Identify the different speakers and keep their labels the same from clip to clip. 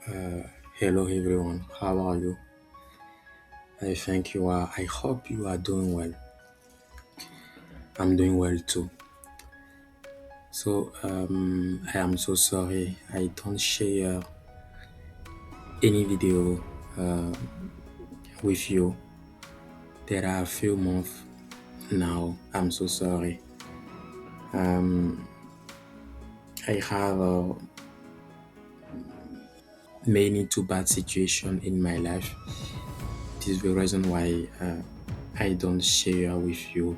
Speaker 1: Hello everyone, how are you? I hope you are doing well. I'm doing well too. I am so sorry I don't share any video uh, with you. There are a few months now. I'm so sorry. Um, I have many too bad situation in my life. It is the reason why I don't share with you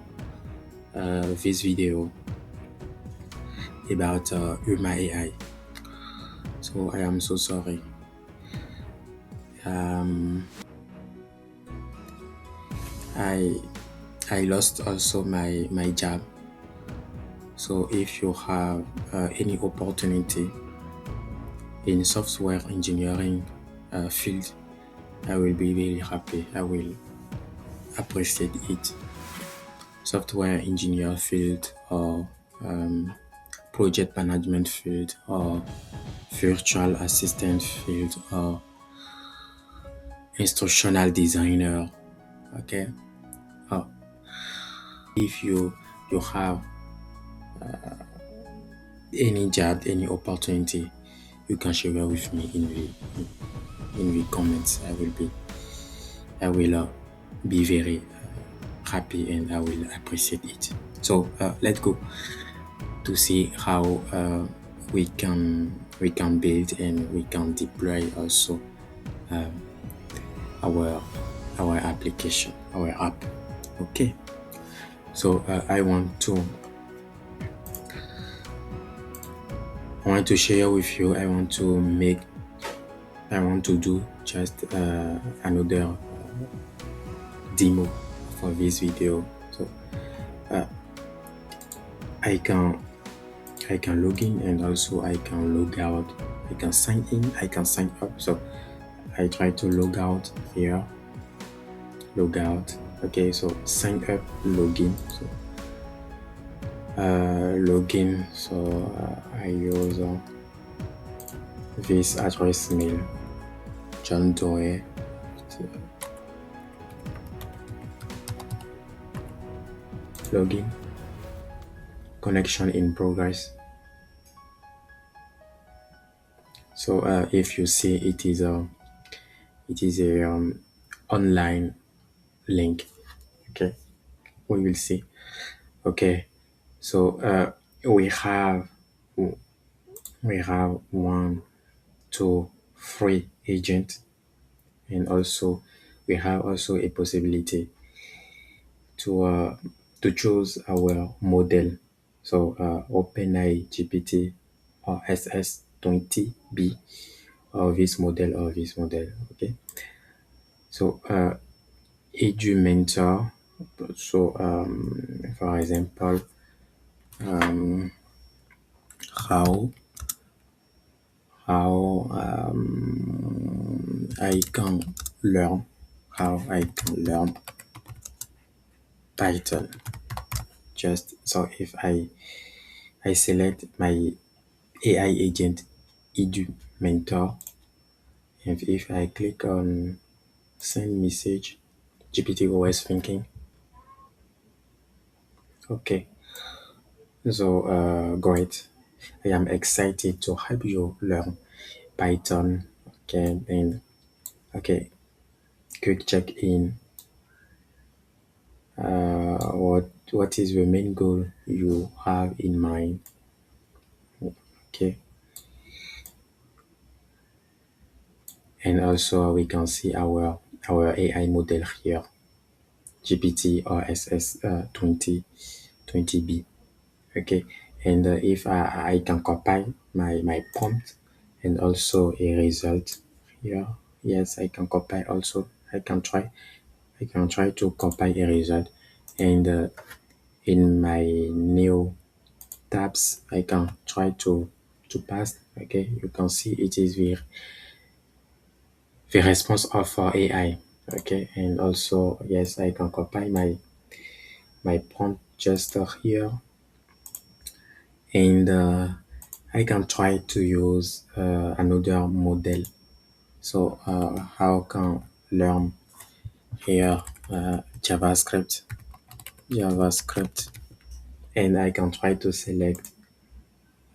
Speaker 1: this video about Huma AI. So I am so sorry. Um, I I lost also my job. So if you have any opportunity in software engineering field, I will be very happy. I will appreciate it. Software engineer field or project management field or virtual assistant field or instructional designer. Okay. Uh, if you have any job, any opportunity, you can share with me in the comments. I will be very happy and I will appreciate it. So let's go to see how we can build and we can deploy also our our application, our app. Okay. So I want to share with you. I want to do just another demo for this video. So uh, I can log in and also I can log out. I can sign in, I can sign up. So I try to log out here, log out. Okay, so sign up, login. So login. So I use this address mail, John Doe. Login. Connection in progress. So if you see, it is a online link. Okay, we will see. Okay, so we have 1, 2, 3 agents, and also we have also a possibility to choose our model. So OpenAI GPT or SS20B or this model or this model. Okay, so edu mentor. So for example, how I can learn Python. Just so if I select my AI agent edu mentor, and if I click on send message, GPT always thinking. Okay, so great. I am excited to help you learn Python. Okay, and okay, quick check in. What is the main goal you have in mind? Okay, and also we can see our AI model here, GPT or SS20B. Okay, and if I can copy my prompt and also a result here. Yes, I can copy also. I can try to copy a result, and in my new tabs I can try to pass. Okay, you can see it is the response of our AI. Okay, and also yes, I can copy my prompt just here, and I can try to use another model So how can learn here JavaScript, and I can try to select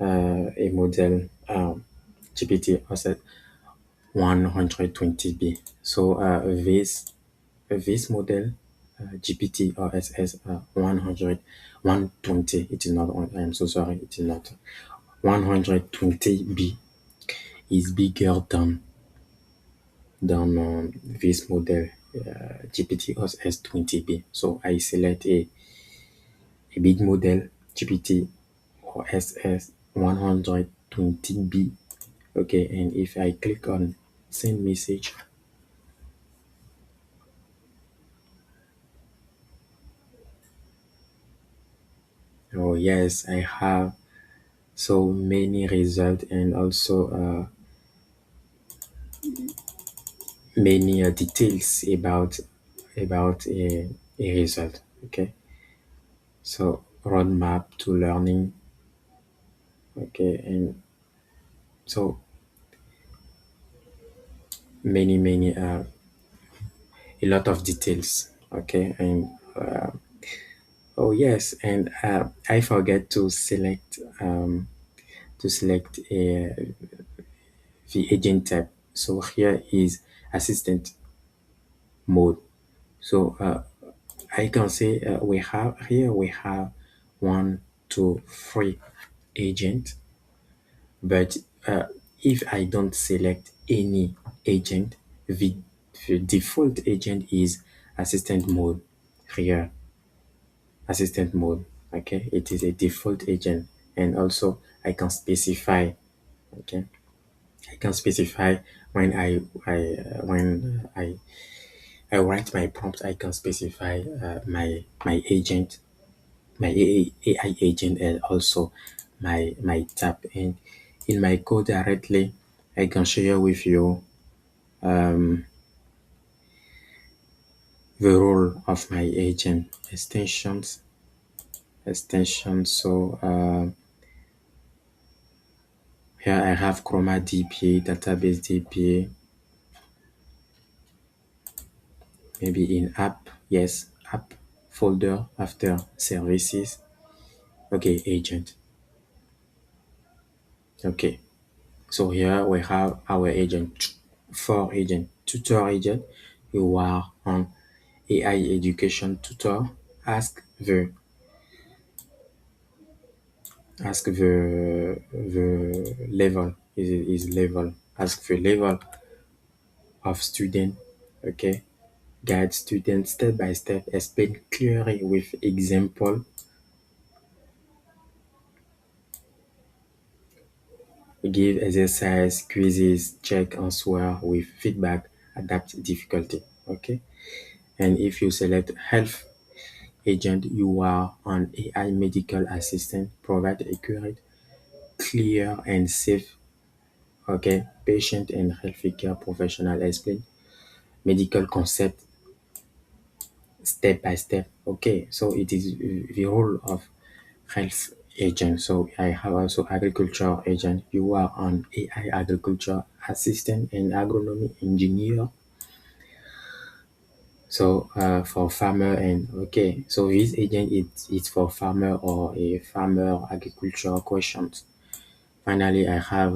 Speaker 1: a model GPT OS 120B. So this model GPT OSS 120, it is not I'm so sorry, it is not 120B, is bigger than this model GPT OSS 20B. So I select a big model GPT OSS 120B. Okay, and if I click on send message, oh yes, I have so many results, and also many details about a result. Okay, so roadmap to learning. Okay, and so many a lot of details. Okay, and oh yes, and I forget to select the agent type. So here is assistant mode. So I can say we have one, two, three agent, but if I don't select any agent, the, the default agent is assistant mode here, assistant mode. Okay, it is a default agent, and also I can specify. Okay, I can specify when I write my prompt. I can specify my agent, my AI agent, and also my tab. And in my code directly, I can share with you the role of my agent extensions. So here I have ChromaDB, database DB, maybe in app, yes, app folder after services. Okay, agent. Okay, so here we have our agent, four agent, tutor agent. You are on AI education tutor. Ask the the level is level. Ask the level of student. Okay, guide student step by step. Explain clearly with example. Give exercise, quizzes, check answer with feedback. Adapt difficulty. Okay, and if you select health agent, you are an AI medical assistant. Provide accurate, clear, and safe. Okay, patient and healthcare professional explain medical concept step by step. Okay, so it is the role of health agent. So I have also agriculture agent. You are an AI agriculture assistant and agronomy engineer. So for farmer, and okay, so this agent is for farmer or a farmer agriculture questions. Finally, I have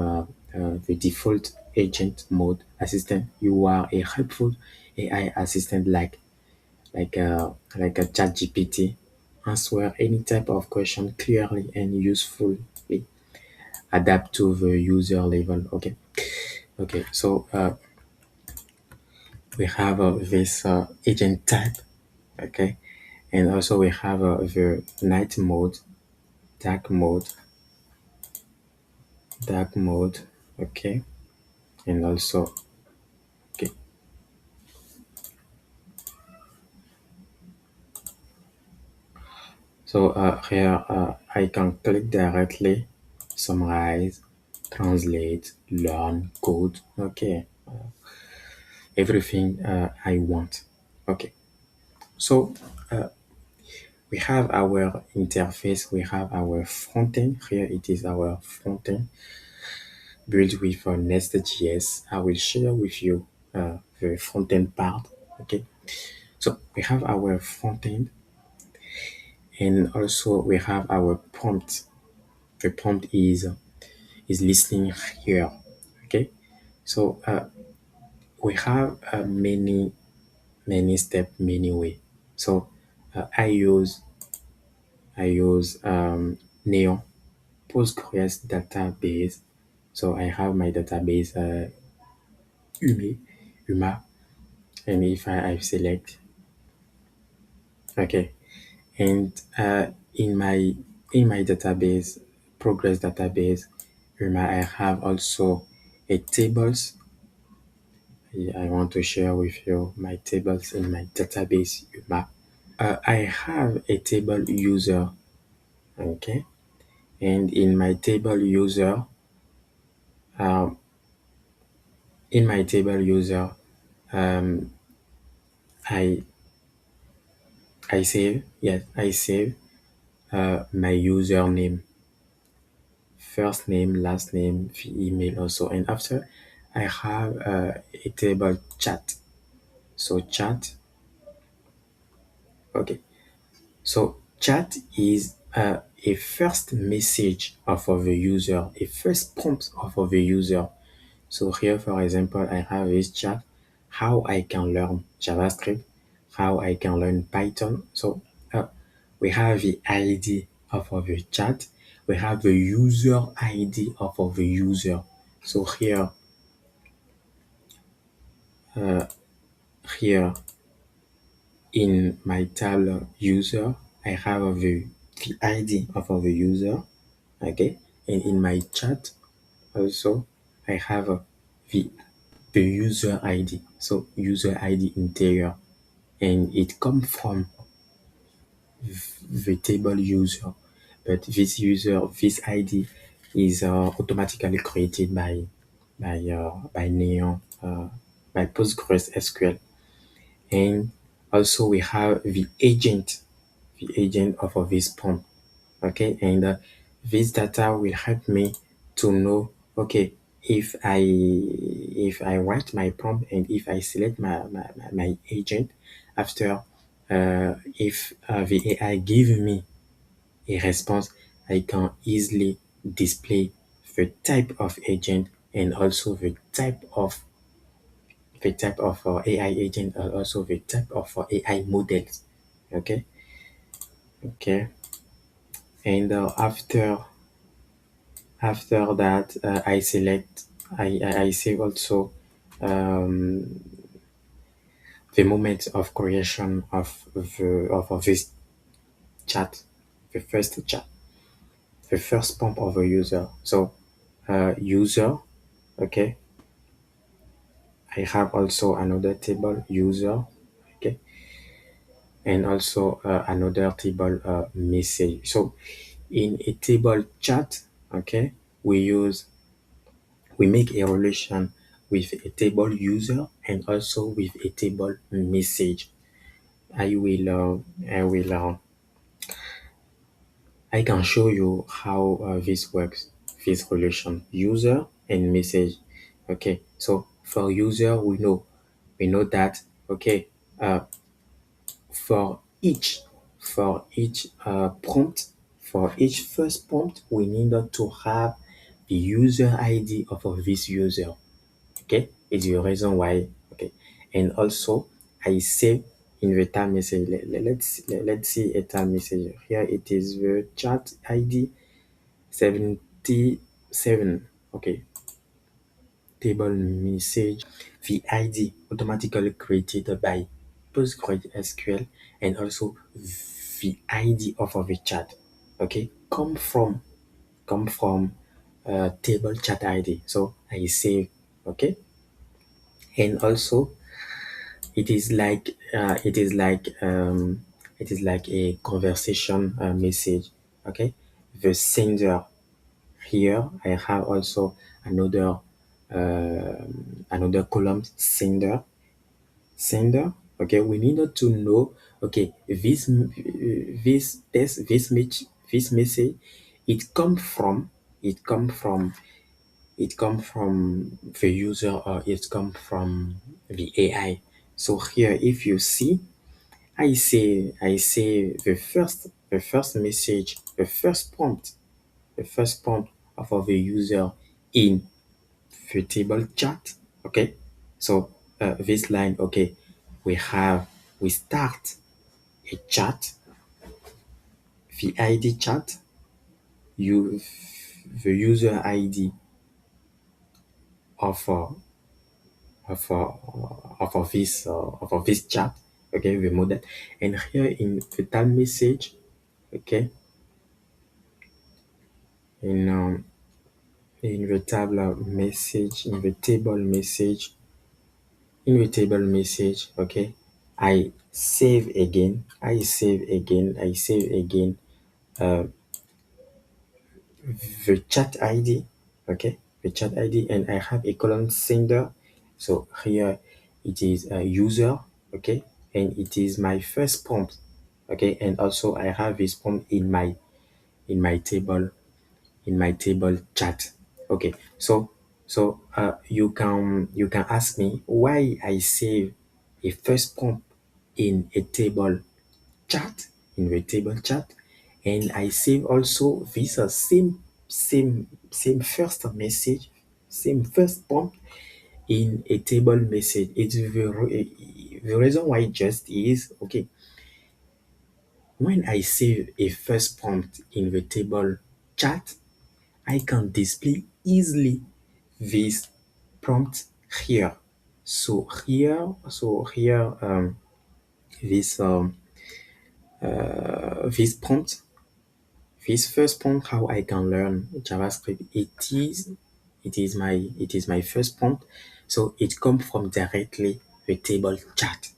Speaker 1: the default agent mode assistant. You are a helpful AI assistant like a chat GPT. Answer any type of question clearly and usefully. Adapt to the user level. Okay. Okay. So we have this agent type. Okay. And also we have the night mode, dark mode, dark mode. Okay. And also, okay. So here I can click directly, summarize, translate, learn, code. Okay, everything I want. Okay, so we have our interface, we have our frontend. Here it is our frontend. built with Nextjs. I will share with you the front end part. Okay, so we have our front end, and also we have our prompt. The prompt is listening here. Okay, so we have many step, many way. So I use Neon Postgres database. So I have my database Huma, Huma, and if I select, okay, and in my database, Progress database, Huma, I have also a tables. I want to share with you my tables in my database Huma. I have a table user, okay, and um, in my table user, um, I I save my username, first name, last name, the email also, and after I have a table chat. So chat, okay. So chat is a first message of the user, a first prompt of the user. So here, for example, I have this chat, how I can learn JavaScript, how I can learn Python. So we have the ID of the chat, we have the user ID of the user. So here in my tab user, I have the ID of the user, okay? And in my chat also, I have the the user ID. So user ID interior, and it comes from the table user. But this ID is automatically created by Neon, by PostgreSQL. And also we have the agent of this prompt. Okay, and this data will help me to know, okay, if I write my prompt and if I select my agent after, if the AI give me a response, I can easily display the type of agent and also the type of AI agent, and also the type of AI models. Okay, okay, and after that, I save also um, the moment of creation of this chat, the first chat, the first prompt of a user. So user, okay. I have also another table user, okay, and also another table message. So in a table chat, okay, we make a relation with a table user and also with a table message. I can show you how this works, this relation user and message. Okay, so for user, we know that, okay, uh, for each prompt, for each first prompt, we need to have the user ID of this user. Okay, is the reason why. Okay, and also I save in the time message. Let's see a time message here. It is the chat ID 77. Okay, table message, the ID automatically created by PostgreSQL, and also the ID of the chat, okay, come from table chat ID. So I save, okay, and also it is like a conversation message, okay. The sender, here I have also another column, sender. Okay, we needed to know, okay, this message, it come from it come from the user or it come from the AI. So here, if you see, I say the first message, the first prompt of the user in the table chat. Okay, so this line, okay, we start a chat, the ID chat, you the user ID of of uh, of this chat. Okay, the model, and here in the tag message, okay, in in the table message, in the table message, okay, I save again uh, the chat ID, okay, the chat ID, and I have a column sender. So here it is a user, okay, and it is my first prompt, okay, and also I have this prompt in my table chat. Okay, so you can ask me why I save a first prompt in a table chat, and I save also this same first message, same first prompt in a table message. It's the reason why just is, okay, when I save a first prompt in the table chat, I can display easily this prompt here. So here, this this prompt, this first prompt, how I can learn JavaScript, it is my first prompt. So it comes from directly the table chat.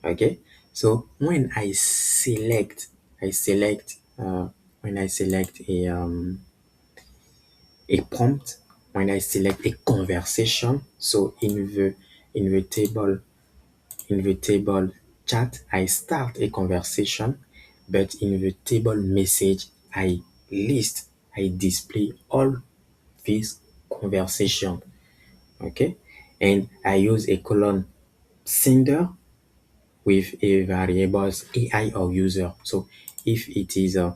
Speaker 1: Okay. So when I select a prompt, when I select a conversation, so in the table chat, I start a conversation, but in the table message, I display all this conversation. Okay, and I use a colon sender with a variables AI or user. So if it is the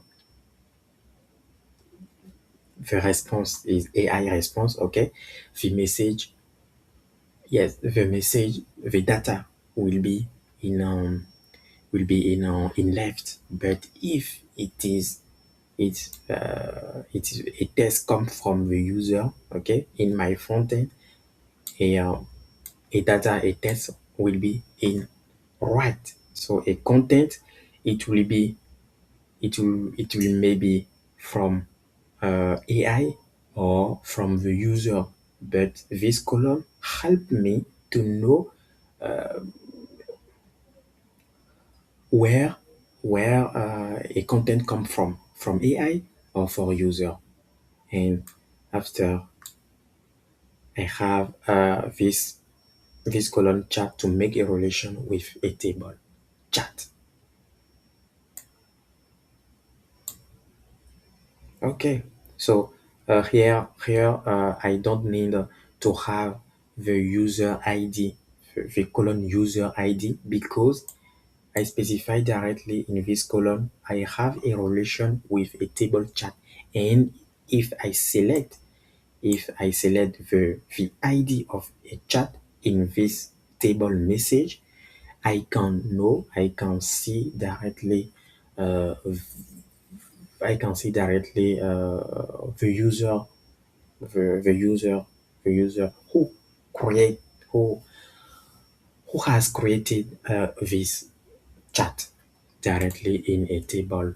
Speaker 1: response is AI response, okay, the message, yes, the data will be in in left. But if it is a test come from the user, okay, in my frontend, a a test will be in right. So a content, it will be it will maybe from AI or from the user, but this column help me to know where a content come from AI or for user. And after, I have this column chat to make a relation with a table chat. Okay, so here I don't need to have the user ID, the column user ID, because I specify directly in this column I have a relation with a table chat. And if I select the ID of a chat in this table message, I can see directly uh, the user, the user, who create who has created this chat directly in a table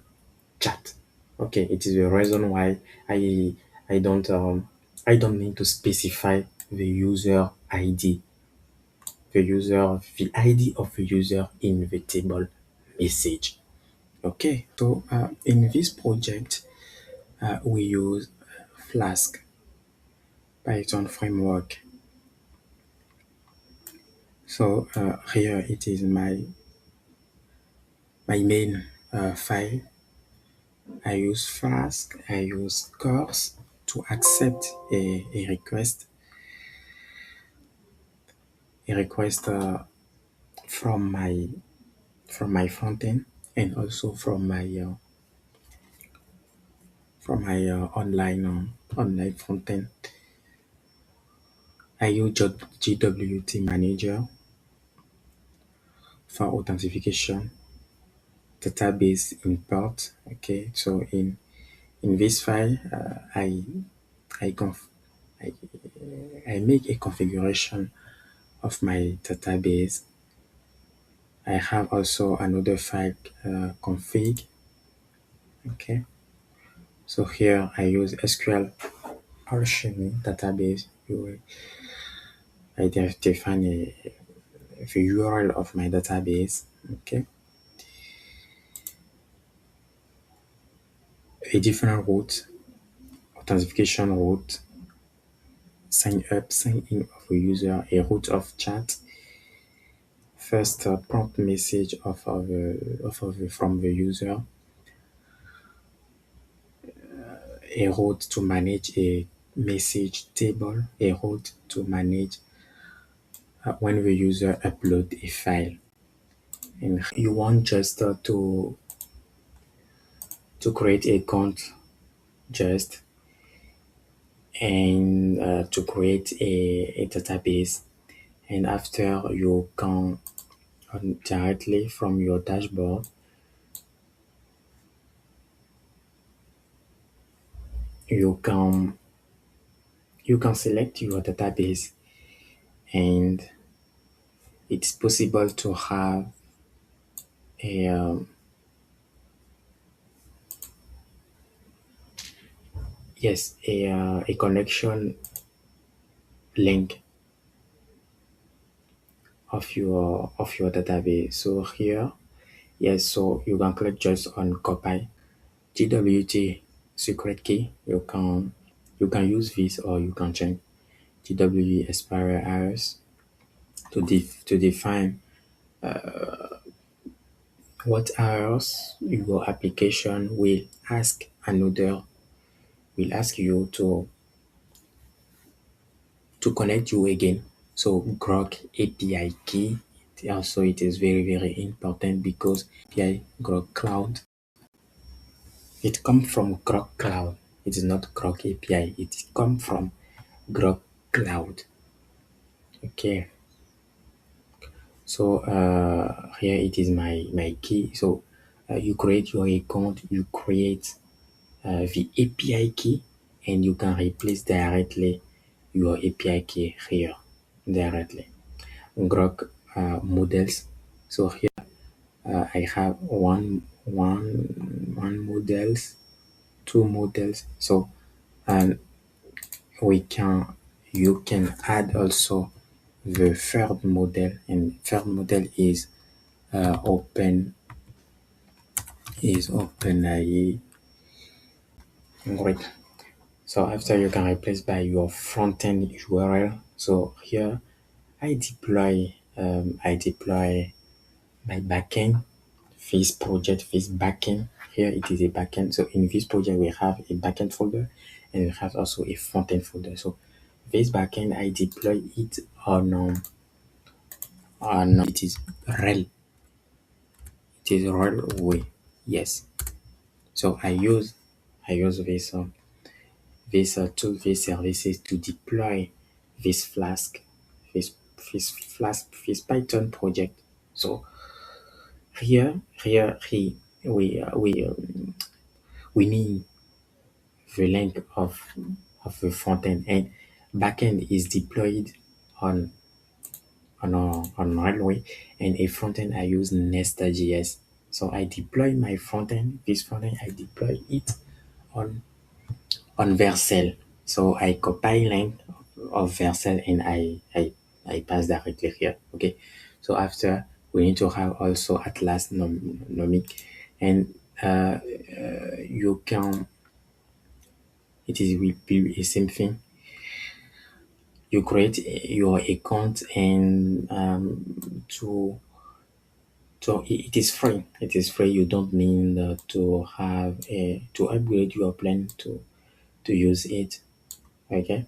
Speaker 1: chat. Okay, it is the reason why I I don't um I don't need to specify the user ID, the ID of the user in the table message. Okay, so in this project, we use Flask Python framework. So here it is my main file. I use Flask, I use course, to accept a request from my frontend, and also from my online frontend. I use GWT Manager for authentication, database import. Okay, so in this file, I conf I, I make a configuration of my database. I have also another file config. Okay, so here I use SQL Alchemy database. I define the URL of my database. Okay, a different route, authentication route, sign up, sign in of a user, a route of chat, first prompt message from the user, a route to manage a message table, a route to manage when the user upload a file. And you want just to create a account just, and to create a database, and after you can directly from your dashboard you can select your database, and it's possible to have a yes a connection link of your database. So here, yes, so you can click just on copy GWT secret key. You can use this, or you can change GW expire hours to define what hours your application will ask you to connect you again. So Grok API key, also it is very important, because API Grok Cloud, it comes from Grok Cloud. It is not Grok API. It comes from Grok Cloud. Okay. So here it is my key. So you create your account, you create the API key, and you can replace directly your API key here directly. Grok models. So here I have one models, two models. So and we can you can add also the third model, and third model is open AI. Great. So after, you can replace by your front-end URL. So here I deploy my backend, this project, this backend. Here it is a backend. So in this project we have a backend folder, and we have also a front-end folder. So this backend, I deploy it on it is rel. It is rel way. Yes. So I use these services to deploy this Flask, this this Python project. So here we need the link of the front end, and backend is deployed on on Railway, and a front end I use Nextjs. So I deploy my front end, this front end I deploy it on Vercel. So I copy link of Vercel, and I pass directly here. Okay. So after, we need to have also Atlas Nomic, and you can will be the same thing. You create your account, and it is free. It is free. You don't need to have to upgrade your plan to use it. Okay.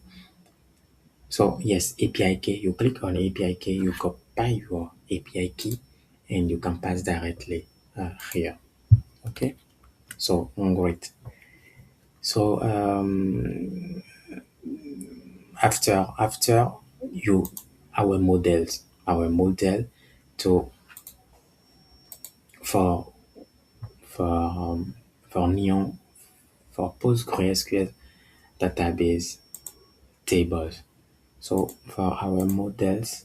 Speaker 1: So yes, API key, you click on API key, you copy your API key, and you can pass directly here. Okay. So great. So after you our model to for for for Neon for PostgreSQL database tables. So for our models,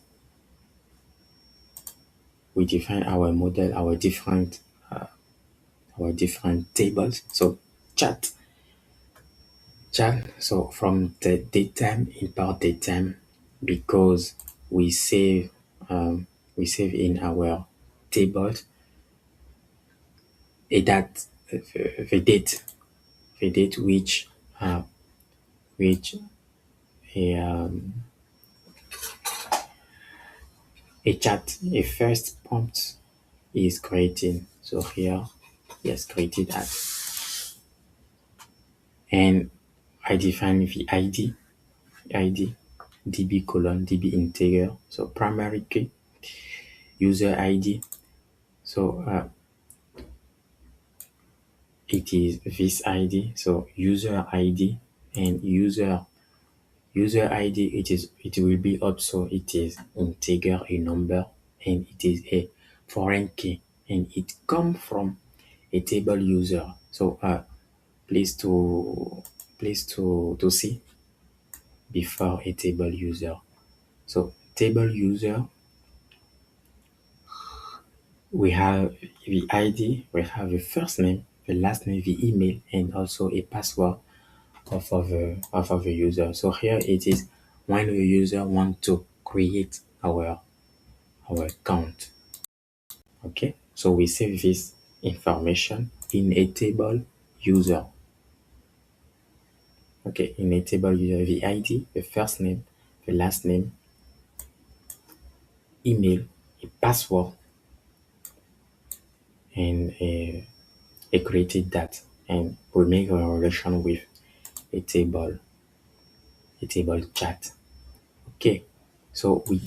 Speaker 1: we define our model, our different tables. So chat, chat. So from the datetime, import datetime, because we save in our tables a that the date which a a chat, a first prompt is creating. So here, yes, created at, and I define the ID, DB colon, DB integer. So primary key, user ID. So it is this ID. So user ID and user ID. It will be also it is integer, a number, and it is a foreign key, and it come from a table user. So please to see before a table user. So table user, we have the ID, we have the first name, the last name, the email, and also a password of the user. So here it is when the user want to create our account. Okay, so we save this information in a table user. Okay, in a table user, the ID, the first name, the last name, email, a password, and a created that, and we make a relation with a table chat. Okay, so we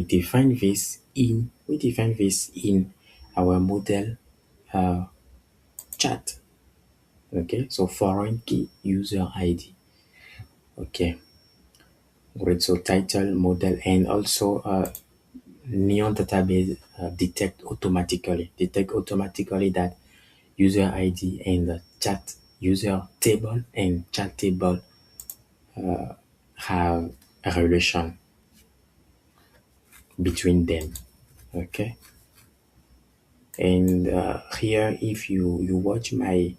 Speaker 1: define this in our model chat. Okay, so foreign key user ID. Okay, great. So title, model, and also Neon database detect automatically that user ID and chat user table and chat table have a relation between them. Okay, and here if you watch my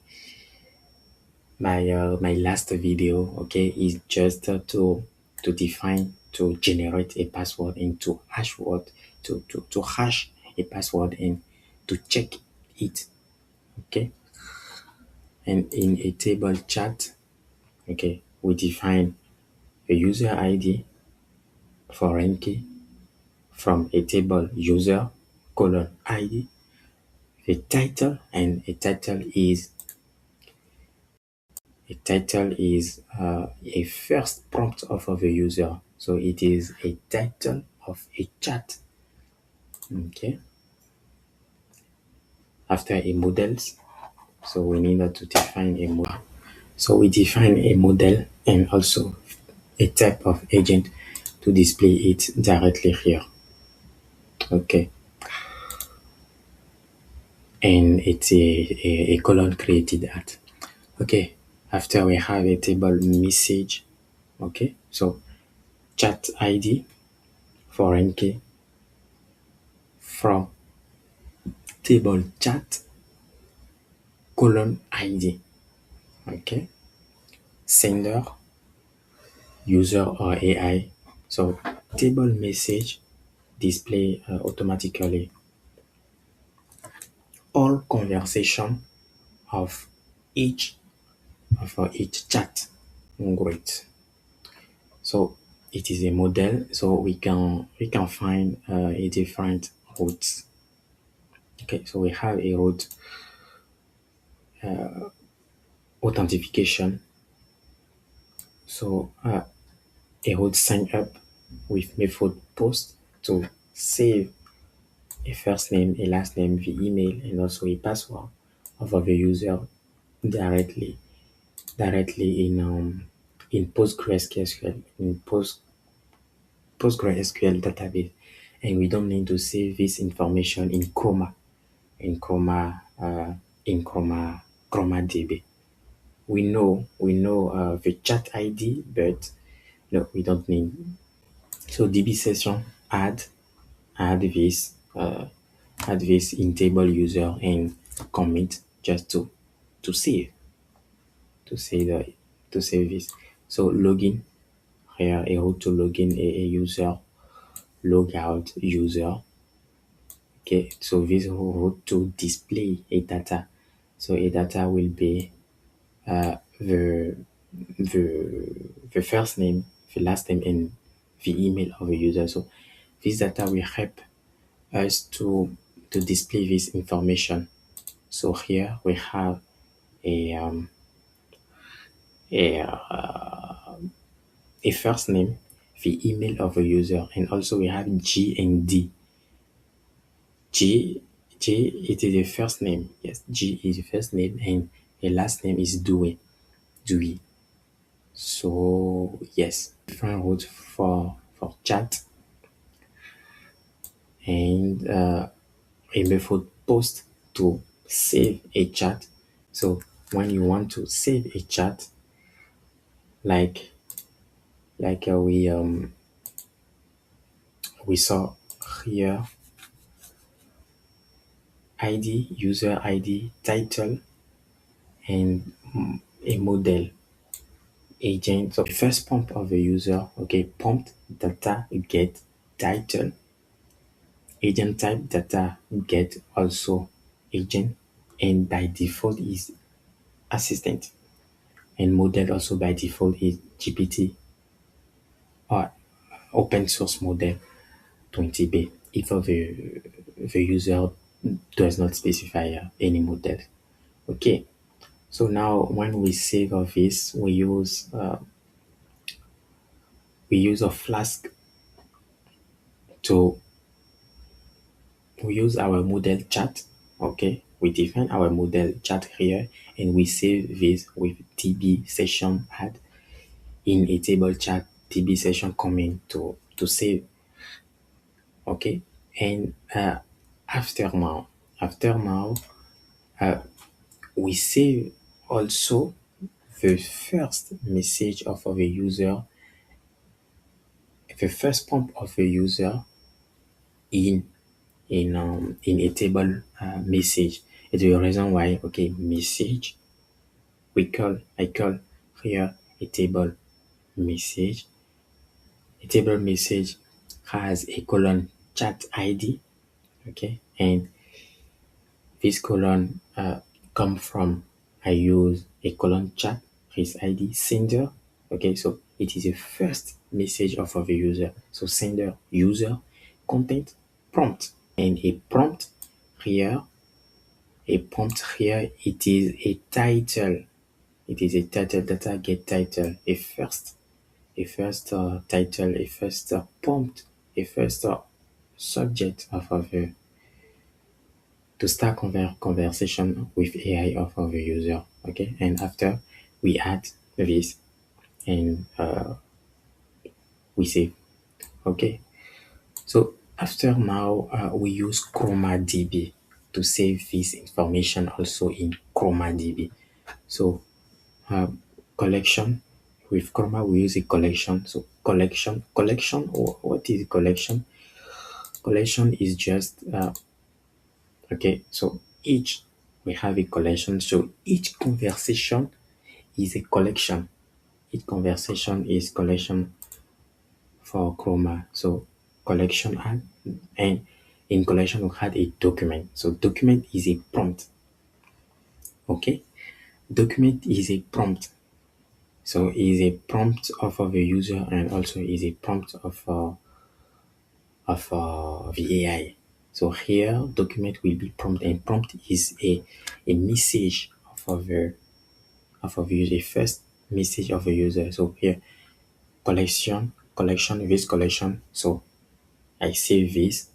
Speaker 1: last video, okay, is just to define, to generate a password and to hash word, to hash a password and to check it. Okay, and in a table chat, okay, we define a user ID foreign key from a table user colon ID, the title, and a title is a first prompt of the user. So it is a title of a chat. Okay. After a models, so we need to define a model. So we define a model and also a type of agent to display it directly here. Okay. And it's a colon created at. Okay. After we have a table message. Okay. So chat ID foreign key from table chat colon ID. Okay. Sender, user or AI. So table message display automatically all conversation of each each chat. Great. So it is a model, so we can find a different routes. Okay, so we have a route authentication. So I would sign up with method post to save a first name, a last name, the email, and also a password of the user directly in PostgreSQL PostgreSQL database, and we don't need to save this information in Chroma in Chroma uh, in ChromaDB. We know the chat ID, but no, we don't need. So DB session add this in table user and commit just to save to save the to save this. So login here a route to login a user, logout user. Okay, so this route to display a data. So a data will be the the first name, the last name, and the email of the user. So this data will help us to display this information. So here we have a um, a, uh, a first name, the email of the user, and also we have G and D. G G it is the first name. Yes, G is the first name, and the last name is Dewey. So yes, different routes for chat and a method post to save a chat. So when you want to save a chat, like we saw here, ID, user ID, title, and a model agent. So the first prompt of the user, okay, prompt data get title, agent type data get also agent, and by default is assistant, and model also by default is GPT or open source model 20B if the user does not specify any model. Okay, so now when we save of this, we use a Flask to we use our model chat. Okay, we define our model chat here, and we save this with tb session add in a table chat tb session command to save. Okay, and after now we save also the first message of the user, the first prompt of the user in in a table message. It's the reason why, okay, message, I call here a table message. A table message has a colon chat ID, okay, and this colon come from, I use a colon chat his ID sender. Okay, so it is the first message of the user. So sender, user, content, prompt, and a prompt here, it is a title. It is a title data get title, a first title, a first prompt, a first subject of the to start conversation with AI of our user. Okay, and after we add this and we save. Okay, so after now we use ChromaDB to save this information also in ChromaDB. So collection with Chroma we use a collection. So collection, or what is collection? Collection is just okay. So each we have a collection. So each conversation is a collection. Each conversation is collection for Chroma. So collection and in collection we had a document. So document is a prompt. Okay, document is a prompt. So is a prompt of the user and also is a prompt of the AI. So here document will be prompt, and prompt is a message of the user. First message of a user. So here, collection, this collection. So I save this,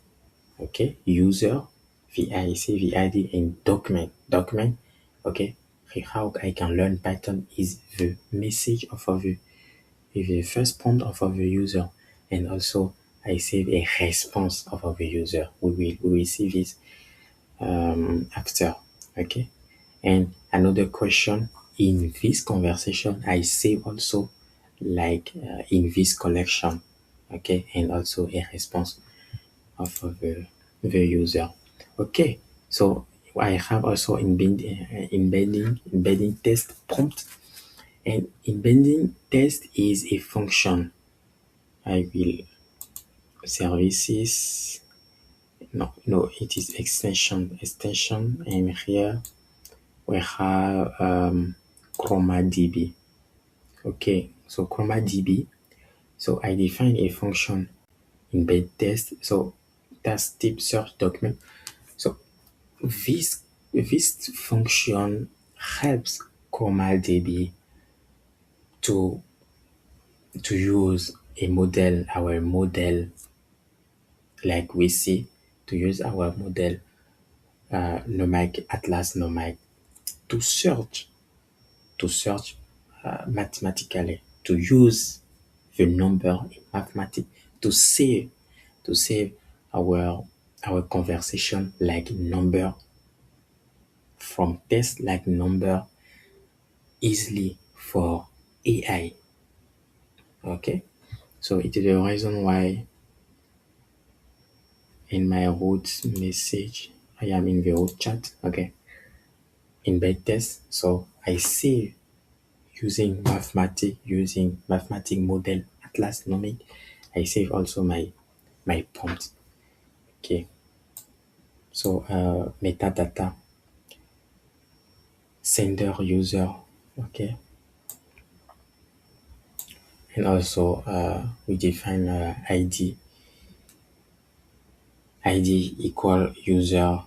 Speaker 1: okay, user, I say the ID and document, okay. How I can learn Python is the message of the first prompt of the user, and also I save a response of the user. We will see this after, okay. And another question in this conversation, I save also like in this collection, okay, and also a response of the user. Okay, so I have also embedding test prompt, and embedding test is a function. I will services. No, it is extension, and here we have ChromaDB. Okay, so ChromaDB. So I define a function embed test. So that's type search document. So this function helps ChromaDB to use a model, our model, like we see, to use our model, Nomic, Atlas Nomic, to search, mathematically, to use the number in mathematics, to save, to save our conversation like number, from test like number, easily for AI. Okay, so it is the reason why in my root message, I am in the root chat, okay, embed test. So I save using mathematic model Atlas Nomic. I save also my prompt. Okay, so metadata, sender, user, okay, and also we define ID equal user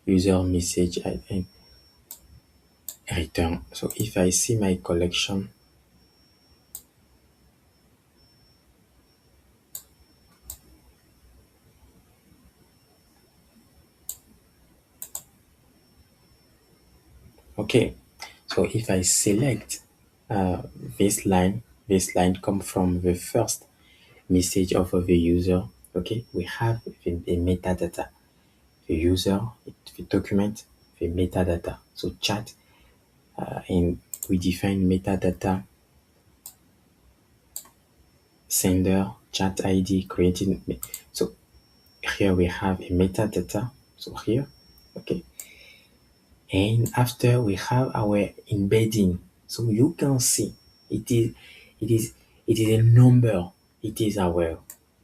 Speaker 1: message and return. So if I see my collection, okay, so if I select this line come from the first message of the user, okay, we have the metadata, the user, the document, the metadata. So chat, and we define metadata, sender, chat ID, creating. So here we have a metadata. So here, okay, and after we have our embedding. So you can see it is it is it is a number. It is our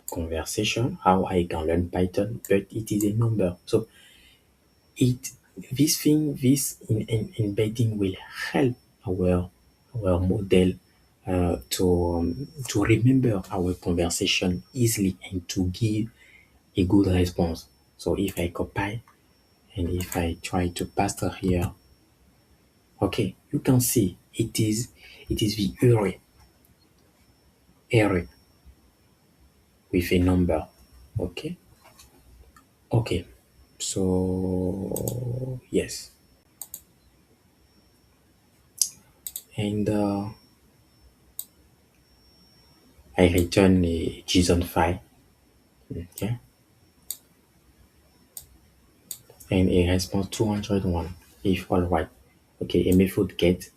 Speaker 1: conversation, how I can learn Python, but it is a number. So it this embedding will help our model to remember our conversation easily and to give a good response. So if I copy and if I try to paste here, okay, you can see it is the array with a number. Okay, okay. So yes, and I return a JSON file. Okay, and a response 201 if all right. Okay, a method get.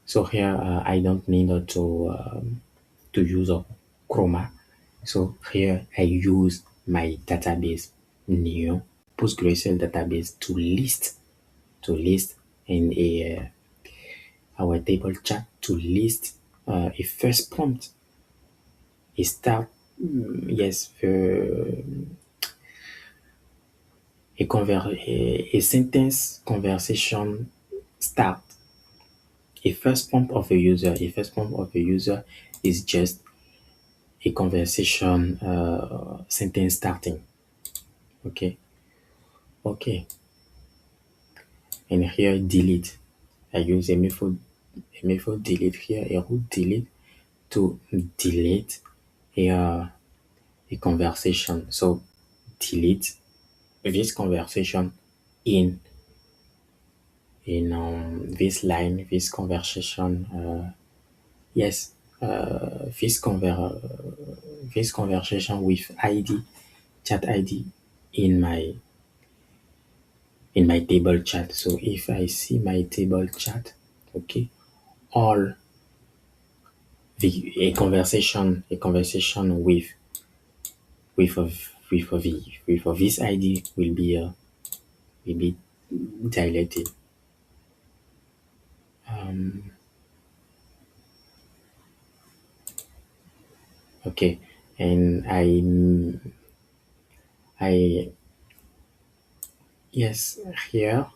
Speaker 1: So here I don't need to use a Chroma. So here I use my database new PostgreSQL database to list in our table chat to list a first prompt, a start, yes, a sentence conversation start. A first prompt of a user. A first prompt of a user is just a conversation sentence starting. Okay, okay, and here delete. I use a method delete here, a root delete to delete a conversation. So delete this conversation in this line, this conversation. Yes, this conversation with ID, chat ID in my table chat. So if I see my table chat, okay, all a conversation with a with this ID will be dilated. Okay, and I yes here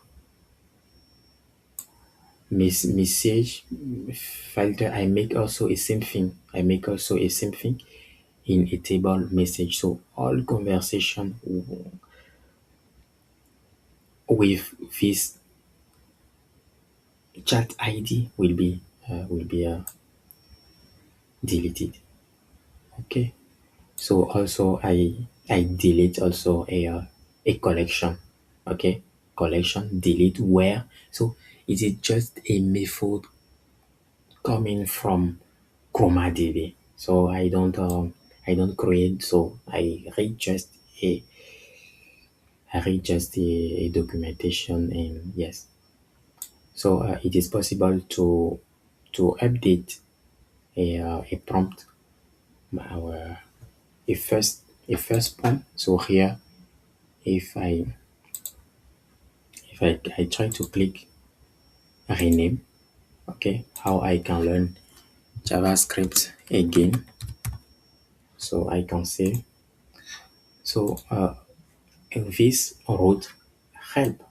Speaker 1: message filter. I make also a same thing. I make also a same thing in a table message. So all conversation with this chat ID will be deleted. Okay. So also I delete also a collection. Okay. Collection delete where. So it is just a method coming from ChromaDB. So I don't create. So I read just a documentation, and yes. So it is possible to update a prompt, our a first prompt. So here, if I try to click rename, okay, how I can learn JavaScript again. So I can say, so this route help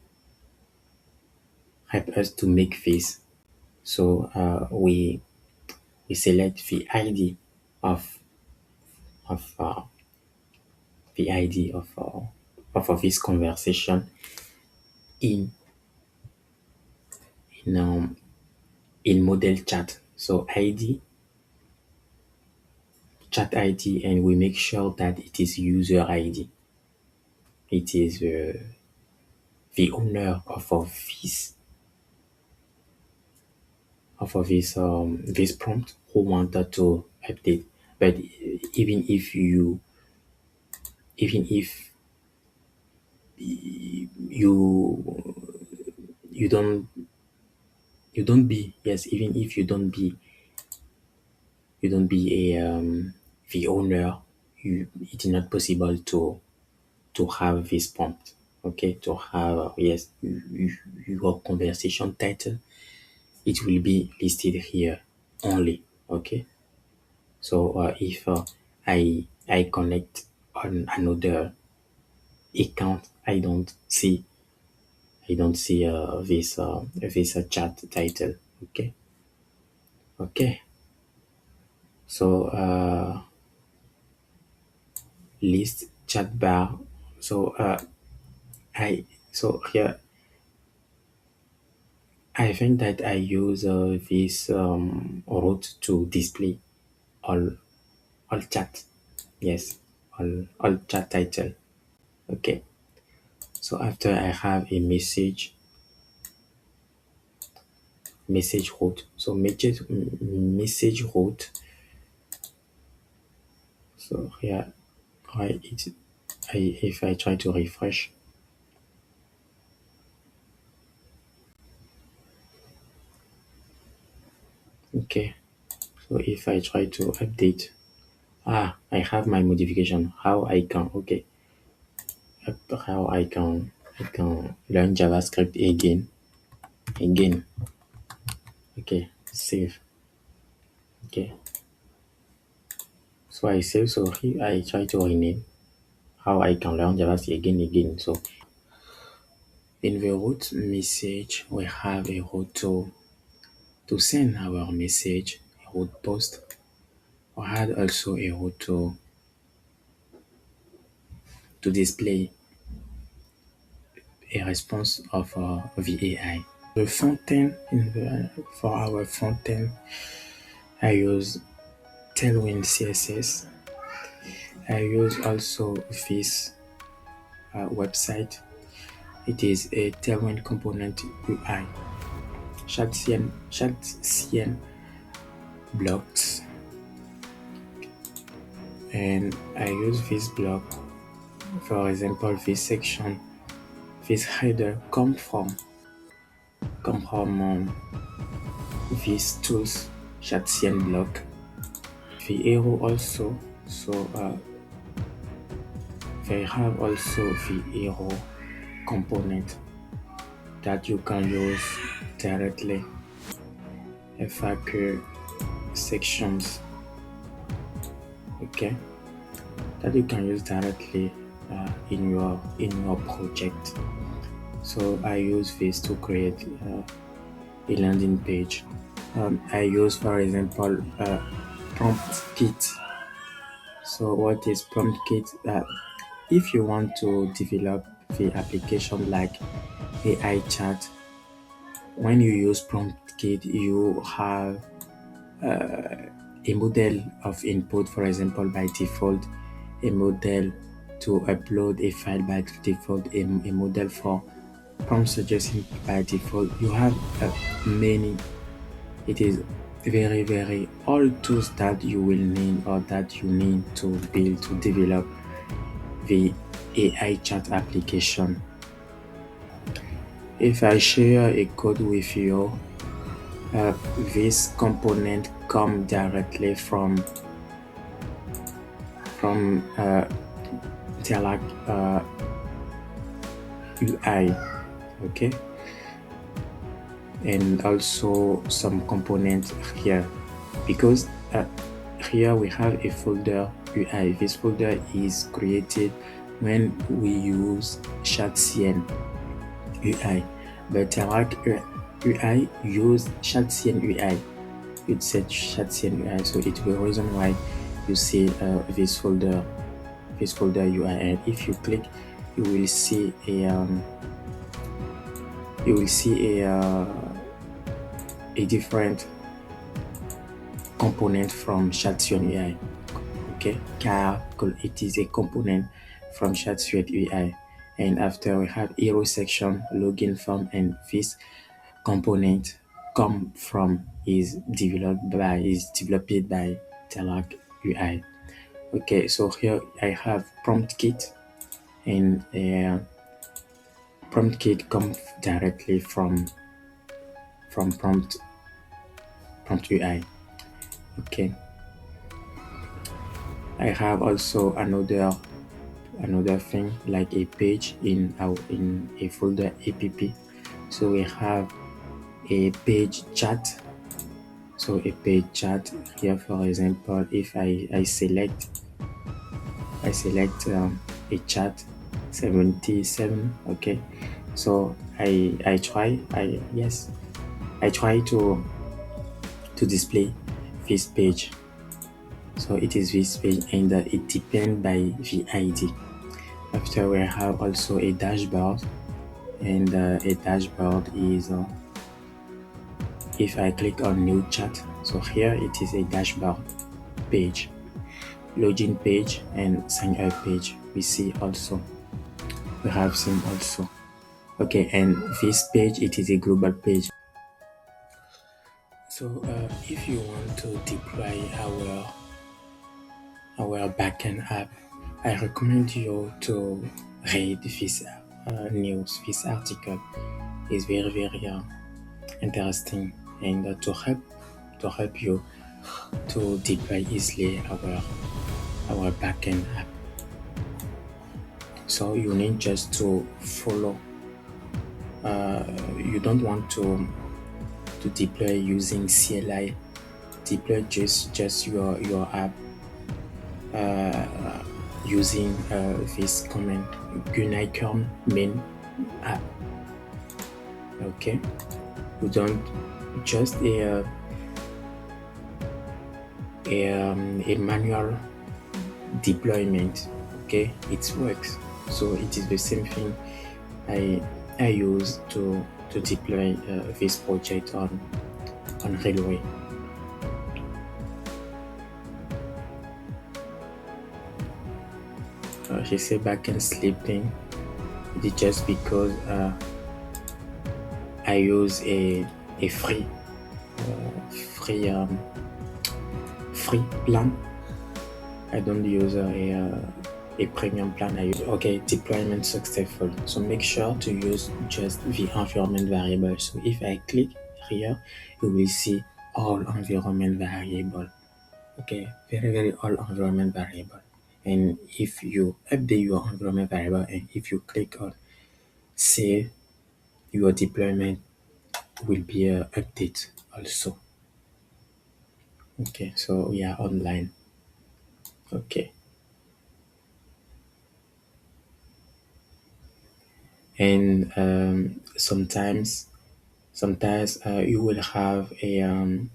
Speaker 1: help us to make this. So we select of the ID of this conversation in in um, in model chat. So ID, chat ID, and we make sure that it is user ID. It is the owner of this prompt who wanted to update. But even if you even if you you don't be, yes, even if you don't be the owner, it is not possible to have this prompt. Okay, to have yes, your conversation title, it will be listed here only. Okay, so if I connect on another account, I don't see this chat title. Okay, okay. So list chat bar. So I so here I think that I use this route to display all all chat. Yes, all chat title. Okay. So after I have a message route. So message route. So here if I try to refresh. Okay. So if I try to update, I have my modification. How I can okay. How I can learn JavaScript again. Okay, save. Okay, so I save. So here I try to rename how I can learn JavaScript again. So in the root message, we have a route to send our message, a route post. We had also a route to display a response of the AI. The front end for our front end, I use Tailwind CSS. I use also this website. It is a Tailwind component UI. CN blocks, and I use this block. For example, this section, this header come from these tools CN block. The arrow also, so they have also the arrow component that you can use directly. FAQ sections, okay, that you can use directly in your project. So I use this to create a landing page. I use, for example, prompt kit. So what is prompt kit? If you want to develop the application like AI chat, when you use prompt kit, you have a model of input, for example, by default, a model to upload a file by default, a model for prompt suggestion by default. You have many. It is very all tools that you will need or that you need to build to develop the AI chat application. If I share a code with you, this component come directly from Tailwind UI, okay, and also some components here, because here we have a folder UI. This folder is created when we use CN UI, but Tailwind UI use CN UI. It said CN UI, so it's the reason why you see this folder UI. And if you click, you will see a different component from CN UI. Okay, car it is a component from CN UI. And after we have hero section, login form, and this component is developed by Tailwind UI. Okay, so here I have prompt kit, and prompt kit comes directly from prompt UI. Okay, I have also another thing like a page in a folder app. So we have a page chat. So a page chat here, for example, if I select a chat 77, okay, so I try to display this page. So it is this page, and it depends by the ID. After we have also a dashboard, and a dashboard is if I click on new chat, so here it is a dashboard page, login page, and sign up page. We have seen also. Okay, and this page, it is a global page. So if you want to deploy our backend app, I recommend you to read this news. This article is very interesting, and to help you to deploy easily our backend app. So you need just to follow. You don't want to deploy using CLI. Deploy just your app using this command unicorn main app. Okay, you don't just a manual deployment. Okay, it works. So it is the same thing I use to to deploy this project on Railway. She said backend sleeping. It is just because I use a free plan. I don't use a premium plan. I use deployment successful. So make sure to use just the environment variable. So if I click here, you will see all environment variable. Okay, very all environment variable. And if you update your environment variable and if you click on save, your deployment will be update also. Okay, so we are online. Okay, and sometimes you will have a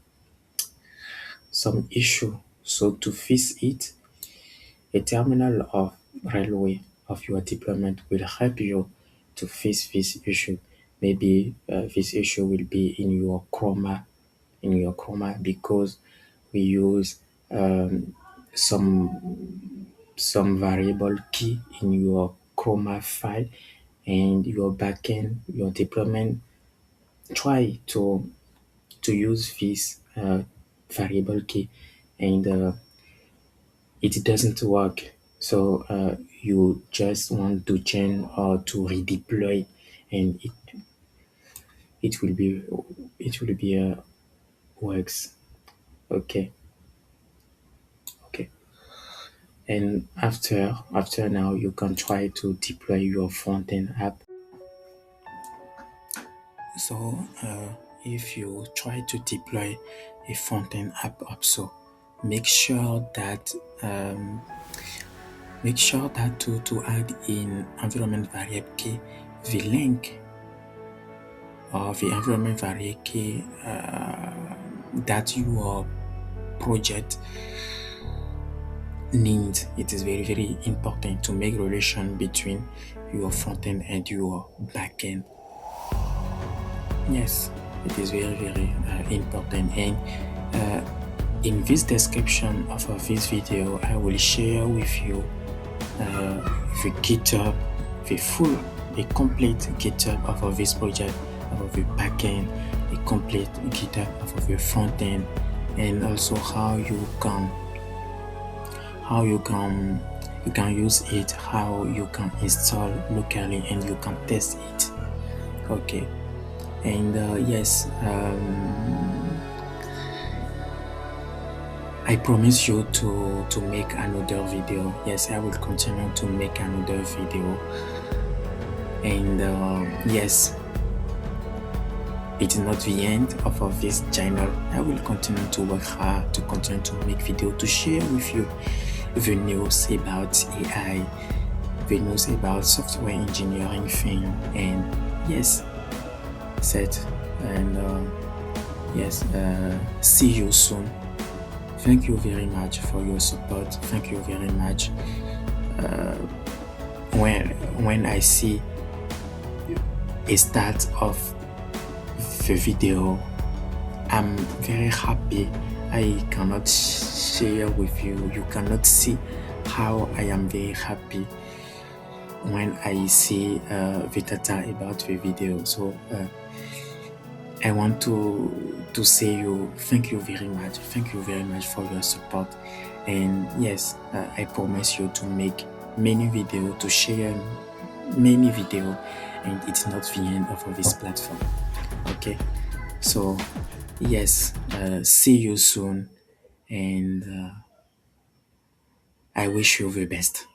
Speaker 1: some issue. So to fix it, a terminal of Railway of your deployment will help you to fix this issue. Maybe this issue will be in your Chroma because we use um, some variable key in your Chroma file, and your backend, your deployment try to use this variable key, and it doesn't work. So you just want to change or to redeploy, and it will be it will be works. Okay, okay. And after now, you can try to deploy your front-end app. So if you try to deploy a front-end app also, make sure that to add in environment variable key the link or the environment variable key that your project needs. It is very important to make relation between your front end and your back end. Yes, it is very important. And in this description of this video, I will share with you the GitHub, the complete GitHub of this project, of the backend, the complete GitHub of the front end, and also how you can use it, how you can install locally, and you can test it. Okay, and yes, I promise you to make another video. Yes, I will continue to make another video. And yes, it is not the end of this channel. I will continue to work hard, to continue to make video, to share with you the news about AI, the news about software engineering thing, and yes, set. And yes, see you soon. Thank you very much for your support. Thank you very much. When I see a start of the video, I'm very happy. I cannot share with you. You cannot see how I am very happy when I see the data about the video. So I want to say you thank you very much. Thank you very much for your support. And yes, I promise you to make many videos, to share many videos, and it's not the end of this platform. Okay, so yes, see you soon, and I wish you the best.